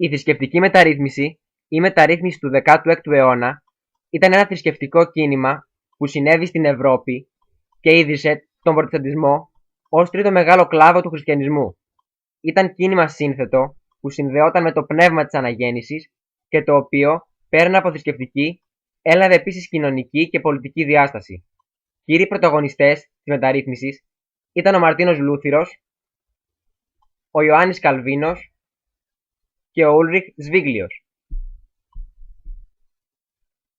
Η θρησκευτική μεταρρύθμιση ή μεταρρύθμιση του 16ου αιώνα ήταν ένα θρησκευτικό κίνημα που συνέβη στην Ευρώπη και ίδρυσε τον Προτεσταντισμό ως τρίτο μεγάλο κλάδο του χριστιανισμού. Ήταν κίνημα σύνθετο που συνδεόταν με το πνεύμα της αναγέννησης και το οποίο, πέραν από θρησκευτική, έλαβε επίσης κοινωνική και πολιτική διάσταση. Κύριοι πρωταγωνιστές της μεταρρύθμισης ήταν ο Μαρτίνος Λούθυρος, ο Ιωάννης Καλβίνος και ο Ούλριχ Σβίγλιος.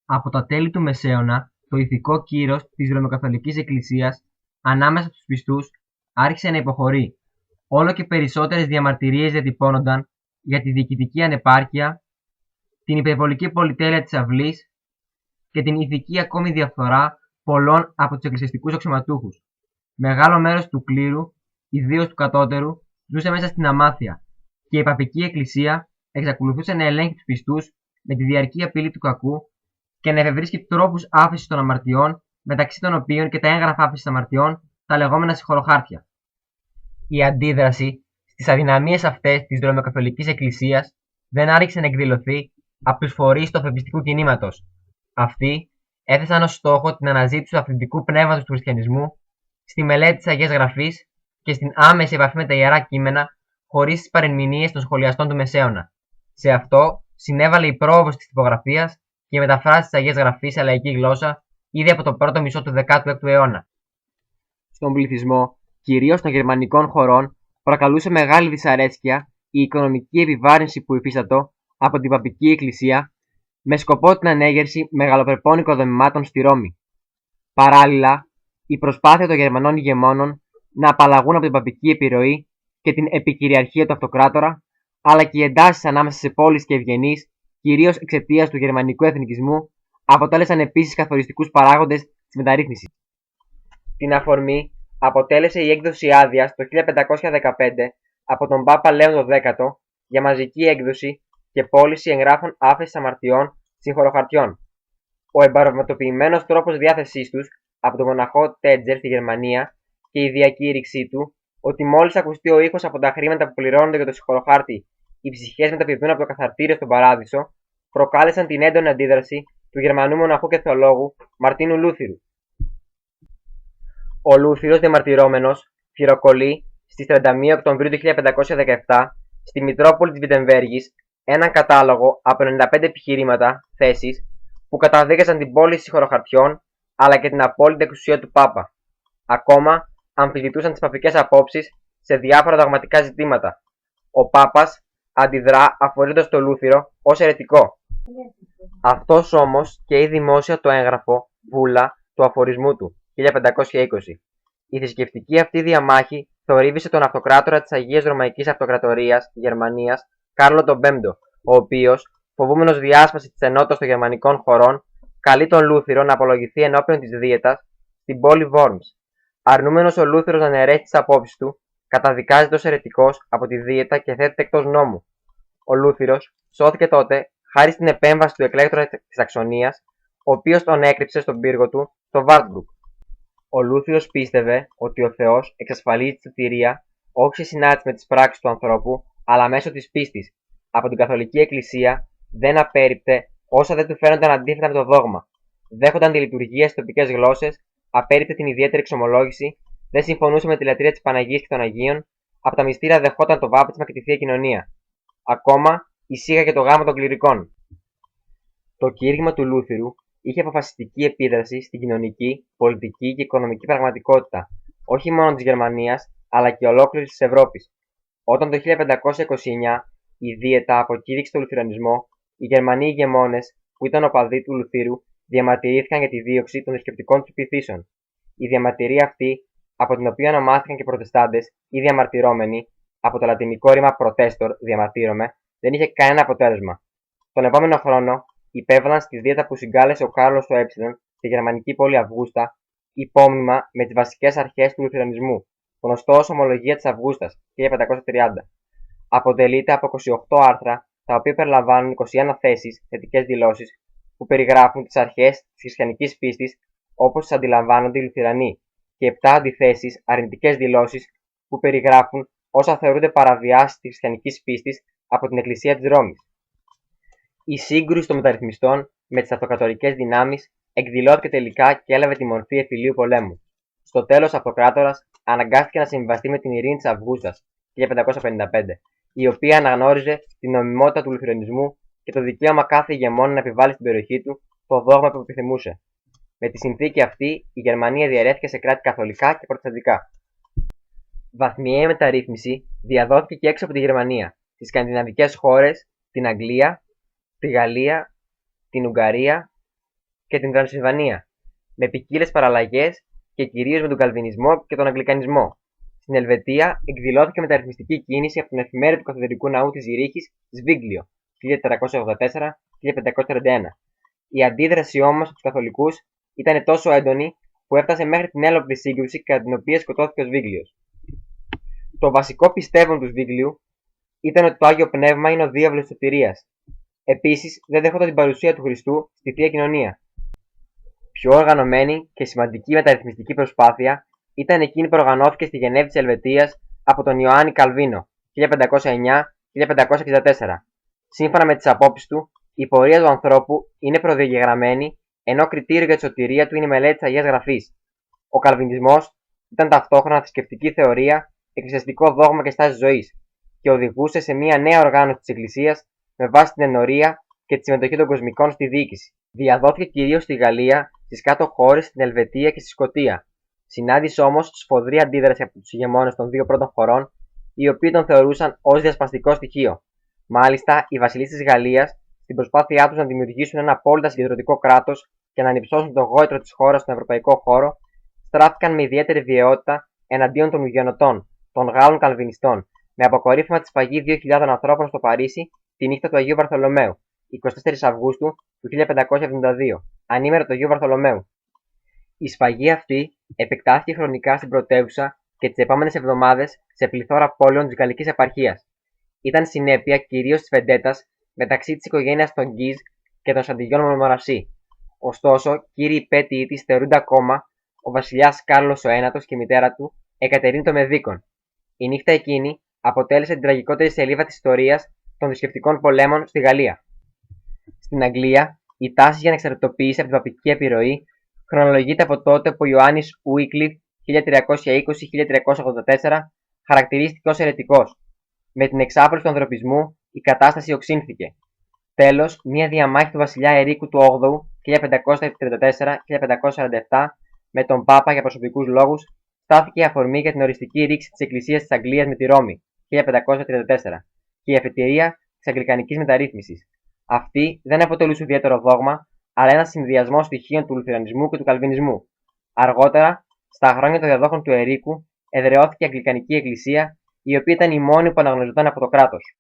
Από τα τέλη του Μεσαίωνα, το ηθικό κύρος της Ρωμαιοκαθολικής Εκκλησίας ανάμεσα στους πιστούς άρχισε να υποχωρεί. Όλο και περισσότερες διαμαρτυρίες διατυπώνονταν για τη διοικητική ανεπάρκεια, την υπερβολική πολυτέλεια της αυλής και την ηθική ακόμη διαφθορά πολλών από τους εκκλησιαστικούς αξιωματούχους. Μεγάλο μέρος του κλήρου, ιδίως του κατώτερου, ζούσε μέσα στην αμάθεια και η παπική εκκλησία εξακολουθούσε να ελέγχει τους πιστούς με τη διαρκή απειλή του κακού και να εφευρίσκει τρόπους άφεσης των αμαρτιών, μεταξύ των οποίων και τα έγγραφα άφεσης αμαρτιών, τα λεγόμενα συγχωροχάρτια. Η αντίδραση στις αδυναμίες αυτές της Ρωμαιοκαθολικής Εκκλησίας δεν άρχισε να εκδηλωθεί από τους φορείς του αφεπιστικού κινήματος. Αυτοί έθεσαν ως στόχο την αναζήτηση του αυθεντικού πνεύματος του χριστιανισμού στη μελέτη της Αγίας Γραφής και στην άμεση επαφή με τα ιερά κείμενα, χωρίς τις παρερμηνίες των σχολιαστών του Μεσαίωνα. Σε αυτό συνέβαλε η πρόοδος της τυπογραφίας και η μεταφράση της Αγίας Γραφής σε λαϊκή γλώσσα ήδη από το πρώτο μισό του 16ου αιώνα. Στον πληθυσμό, κυρίως των γερμανικών χωρών, προκαλούσε μεγάλη δυσαρέσκεια η οικονομική επιβάρυνση που υφίστατο από την παπική εκκλησία με σκοπό την ανέγερση μεγαλοπρεπών οικοδομημάτων στη Ρώμη. Παράλληλα, η προσπάθεια των Γερμανών ηγεμόνων να απαλλαγούν από την παπική επιρροή και την επικυριαρχία του αυτοκράτορα, αλλά και οι εντάσεις ανάμεσα σε πόλεις και ευγενείς, κυρίως εξαιτίας του γερμανικού εθνικισμού, αποτέλεσαν επίσης καθοριστικούς παράγοντες της μεταρρύθμισης. Την αφορμή αποτέλεσε η έκδοση άδειας το 1515 από τον Πάπα Λέον X για μαζική έκδοση και πώληση εγγράφων άφεσης αμαρτιών συγχωροχαρτιών. Ο εμπαρευματοποιημένος τρόπος διάθεσής τους από τον μοναχό Τέτζερ στη Γερμανία και η διακήρυξή του ότι μόλις ακουστεί ο ήχος από τα χρήματα που πληρώνονται για το συγχωροχάρτη, οι ψυχές μεταπηδούν από το καθαρτήριο στον παράδεισο, προκάλεσαν την έντονη αντίδραση του Γερμανού μοναχού και θεολόγου Μαρτίνου Λούθυρου. Ο Λούθυρος, διαμαρτυρόμενος, χειροκολεί στις 31 Οκτωβρίου του 1517 στη Μητρόπολη της Βιτεμβέργης έναν κατάλογο από 95 επιχειρήματα, θέσεις, που καταδίκασαν την πώληση συγχωροχαρτιών αλλά και την απόλυτη εξουσία του Πάπα. Ακόμα αμφισβητούσαν τις παπικές απόψεις σε διάφορα δογματικά ζητήματα. Ο Πάπας αντιδρά αφορίζοντας το Λούθυρο ως αιρετικό. Αυτός όμως καίει δημόσια το έγγραφο βούλα του αφορισμού του 1520. Η θρησκευτική αυτή διαμάχη θορύβησε τον αυτοκράτορα της Αγίας Ρωμαϊκής Αυτοκρατορίας Γερμανίας, Κάρλο τον Πέμπτο, ο οποίος, φοβούμενος διάσπαση της ενότητας των γερμανικών χωρών, καλεί τον Λούθυρο να απολογηθεί ενώπιον της Δίαιτας στην πόλη Βόρμς. Αρνούμενος ο Λούθυρος να αναιρέσει τις απόψεις του, καταδικάζεται ως αιρετικός από τη Δίαιτα και θέτεται εκτός νόμου. Ο Λούθυρος σώθηκε τότε χάρη στην επέμβαση του εκλέκτορα της Σαξονίας, ο οποίος τον έκρυψε στον πύργο του στο Βάρτμπουργκ. Ο Λούθυρος πίστευε ότι ο Θεός εξασφαλίζει τη σωτηρία όχι σε συνάρτηση με τις πράξεις του ανθρώπου, αλλά μέσω της πίστης. Από την Καθολική Εκκλησία δεν απέρριπτε όσα δεν του φαίνονταν αντίθετα με το δόγμα. Δέχονταν τη λειτουργία στις τοπικές γλώσσες, απέρριπτε την ιδιαίτερη εξομολόγηση, δεν συμφωνούσε με τη λατρεία της Παναγίας και των Αγίων, από τα μυστήρια δεχόταν το βάπτισμα και τη θεία κοινωνία. Ακόμα εισήγαγε το γάμο των κληρικών. Το κήρυγμα του Λούθυρου είχε αποφασιστική επίδραση στην κοινωνική, πολιτική και οικονομική πραγματικότητα, όχι μόνο της Γερμανίας, αλλά και ολόκληρης της Ευρώπης. Όταν το 1529 η Δίαιτα αποκήρυξε τον Λουθυρανισμό, οι Γερμανοί ηγεμόνες, που ήταν οπαδοί του Λουθύρου, διαμαρτυρήθηκαν για τη δίωξη των θρησκευτικών του πειθήσεων. Η διαμαρτυρία αυτή, από την οποία ονομάστηκαν και Προτεστάντες ή διαμαρτυρώμενοι, από το λατινικό ρήμα protestor, διαμαρτύρομαι, δεν είχε κανένα αποτέλεσμα. Τον επόμενο χρόνο υπέβαλαν στη Δίαιτα που συγκάλεσε ο Κάρλος ο στη γερμανική πόλη Αυγούστα, υπόμνημα με τις βασικές αρχές του Λουθυρανισμού, γνωστό ως Ομολογία της Αυγούστας 1530. Αποτελείται από 28 άρθρα, τα οποία περιλαμβάνουν 21 θέσεις, θετικές δηλώσεις, που περιγράφουν τις αρχές της χριστιανικής πίστης όπως τις αντιλαμβάνονται οι Λουθυρανοί, και 7 αντιθέσεις, αρνητικές δηλώσεις, που περιγράφουν όσα θεωρούνται παραβιάσεις της χριστιανικής πίστης από την Εκκλησία της Ρώμης. Η σύγκρουση των μεταρρυθμιστών με τις αυτοκρατορικές δυνάμεις εκδηλώθηκε τελικά και έλαβε τη μορφή εμφυλίου πολέμου. Στο τέλος, ο αυτοκράτορας αναγκάστηκε να συμβιβαστεί με την ειρήνη της Αυγούστας 1555, η οποία αναγνώριζε την νομιμότητα του λουθερανισμού και το δικαίωμα κάθε ηγεμόνα να επιβάλλει στην περιοχή του το δόγμα που επιθυμούσε. Με τη συνθήκη αυτή, η Γερμανία διαιρέθηκε σε κράτη καθολικά και προτεσταντικά. Βαθμιαία μεταρρύθμιση διαδόθηκε και έξω από τη Γερμανία, στις σκανδιναβικές χώρες, την Αγγλία, τη Γαλλία, την Ουγγαρία και την Τρανσιλβανία, με ποικίλες παραλλαγές και κυρίως με τον Καλβινισμό και τον Αγγλικανισμό. Στην Ελβετία εκδηλώθηκε μεταρρυθμιστική κίνηση από τον εφημέρο του Καθεδρικού Ναού της Ζηρίχης, Σβίγκλιο, 1484-1531. Η αντίδραση όμως από τους Καθολικούς ήταν τόσο έντονη που έφτασε μέχρι την έλοπτη σύγκρουση κατά την οποία σκοτώθηκε ο Σβίγκλιος. Το βασικό πιστεύον του Σβίγκλιου ήταν ότι το Άγιο Πνεύμα είναι ο διάβλος της σωτηρίας. Επίσης, δεν δέχονταν την παρουσία του Χριστού στη Θεία Κοινωνία. Πιο οργανωμένη και σημαντική μεταρρυθμιστική προσπάθεια ήταν εκείνη που οργανώθηκε στη Γενέβη της Ελβετίας από τον Ιωάννη Καλβίνο 1509-1564. Σύμφωνα με τις απόψεις του, η πορεία του ανθρώπου είναι προδιαγεγραμμένη, ενώ κριτήριο για τη σωτηρία του είναι η μελέτη της Αγίας Γραφής. Ο Καλβινισμός ήταν ταυτόχρονα θρησκευτική θεωρία, εκκλησιαστικό δόγμα και στάση ζωής, και οδηγούσε σε μια νέα οργάνωση της Εκκλησίας με βάση την ενορία και τη συμμετοχή των κοσμικών στη διοίκηση. Διαδόθηκε κυρίως στη Γαλλία, στις κάτω χώρες, στην Ελβετία και στη Σκωτία. Συνάντησε όμως σφοδρή αντίδραση από τους ηγεμόνες των δύο πρώτων χωρών, οι οποίοι τον θεωρούσαν ως διασπαστικό στοιχείο. Μάλιστα, οι βασιλείς της Γαλλίας, στην προσπάθειά τους να δημιουργήσουν ένα απόλυτα συγκεντρωτικό κράτος και να ανυψώσουν το γόητρο της χώρας στον ευρωπαϊκό χώρο, στράφηκαν με ιδιαίτερη βιαιότητα εναντίον των Ουγενωτών, των Γάλλων Καλβινιστών, με αποκορύφωμα τη σφαγή 2.000 ανθρώπων στο Παρίσι τη νύχτα του Αγίου Βαρθολομαίου, 24 Αυγούστου του 1572, ανήμερα του Αγίου Βαρθολομαίου. Η σφαγή αυτή επεκτάθηκε χρονικά στην πρωτεύουσα και τις επόμενες εβδομάδες σε πληθώρα πόλεων της γαλλικής επαρχίας. Ήταν συνέπεια κυρίως της βεντέτας μεταξύ της οικογένειας των Γκίζ και των Σαντιγιών Μοντμορασί. Ωστόσο, κύριοι υπέτειοι της θεωρούνται ακόμα ο βασιλιάς Κάρλος ο Ένατος και η μητέρα του, Εκατερίνη των Μεδίκων. Η νύχτα εκείνη αποτέλεσε την τραγικότερη σελίδα της ιστορίας των θρησκευτικών πολέμων στη Γαλλία. Στην Αγγλία, η τάση για ανεξαρτητοποίηση από την παπική επιρροή χρονολογείται από τότε που ο Ιωάννης Ουίκλιφ 1320-1384 χαρακτηρίστηκε ως αιρετικός. Με την εξάπλωση του ανθρωπισμού, η κατάσταση οξύνθηκε. Τέλος, μια διαμάχη του βασιλιά Ερίκου του 8ου 1534-1547 με τον Πάπα για προσωπικούς λόγους στάθηκε η αφορμή για την οριστική ρήξη της Εκκλησίας της Αγγλίας με τη Ρώμη 1534 και η αφετηρία της Αγγλικανικής μεταρρύθμισης. Αυτή δεν αποτελούσε ιδιαίτερο δόγμα, αλλά ένα συνδυασμό στοιχείων του Λουθερανισμού και του Καλβινισμού. Αργότερα, στα χρόνια των διαδόχων του Ερίκου, εδραιώθηκε η Αγγλικανική Εκκλησία, η οποία ήταν η μόνη που αναγνωριζόταν από το κράτος.